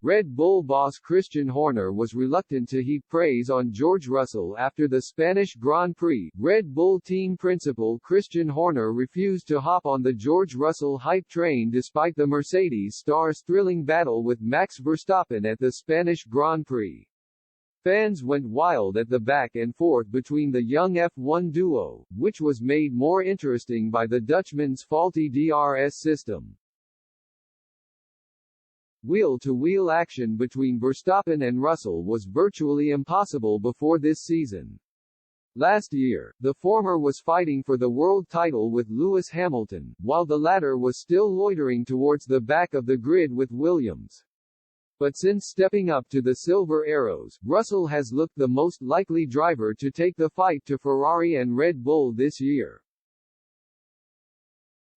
Red Bull boss Christian Horner was reluctant to heap praise on George Russell after the Spanish Grand Prix. Red Bull team principal Christian Horner refused to hop on the George Russell hype train despite the Mercedes star's thrilling battle with Max Verstappen at the Spanish Grand Prix. Fans went wild at the back and forth between the young F1 duo, which was made more interesting by the Dutchman's faulty DRS system. Wheel-to-wheel action between Verstappen and Russell was virtually impossible before this season. Last year, the former was fighting for the world title with Lewis Hamilton, while the latter was still loitering towards the back of the grid with Williams. But since stepping up to the Silver Arrows, Russell has looked the most likely driver to take the fight to Ferrari and Red Bull this year.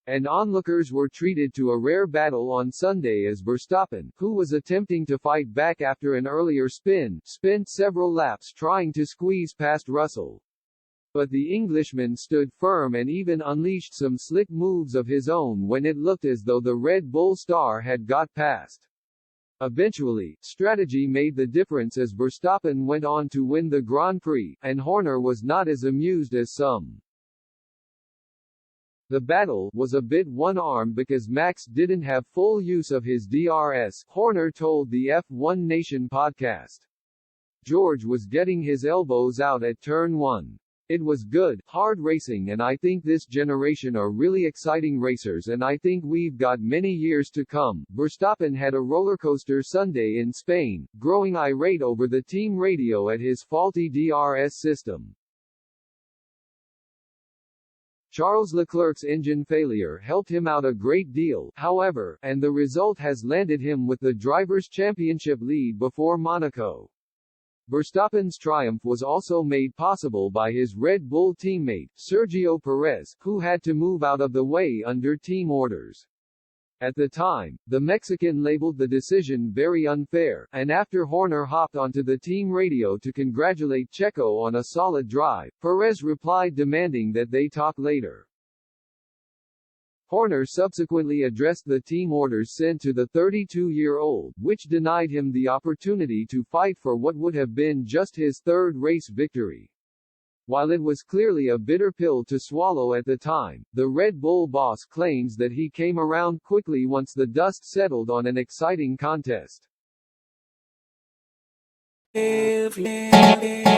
And onlookers were treated to a rare battle on Sunday as Verstappen, who was attempting to fight back after an earlier spin, spent several laps trying to squeeze past Russell. But the Englishman stood firm and even unleashed some slick moves of his own when it looked as though the Red Bull star had got past. Eventually, strategy made the difference as Verstappen went on to win the Grand Prix, and Horner was not as amused as some. The battle was a bit one-armed because Max didn't have full use of his DRS, Horner told the F1 Nation podcast. George was getting his elbows out at turn 1. It was good, hard racing, and I think this generation are really exciting racers and I think we've got many years to come. Verstappen had a rollercoaster Sunday in Spain, growing irate over the team radio at his faulty DRS system. Charles Leclerc's engine failure helped him out a great deal, however, and the result has landed him with the Drivers' Championship lead before Monaco. Verstappen's triumph was also made possible by his Red Bull teammate, Sergio Perez, who had to move out of the way under team orders. At the time, the Mexican labeled the decision very unfair, and after Horner hopped onto the team radio to congratulate Checo on a solid drive, Perez replied demanding that they talk later. Horner subsequently addressed the team orders sent to the 32-year-old, which denied him the opportunity to fight for what would have been just his third race victory. While it was clearly a bitter pill to swallow at the time, the Red Bull boss claims that he came around quickly once the dust settled on an exciting contest. Yeah.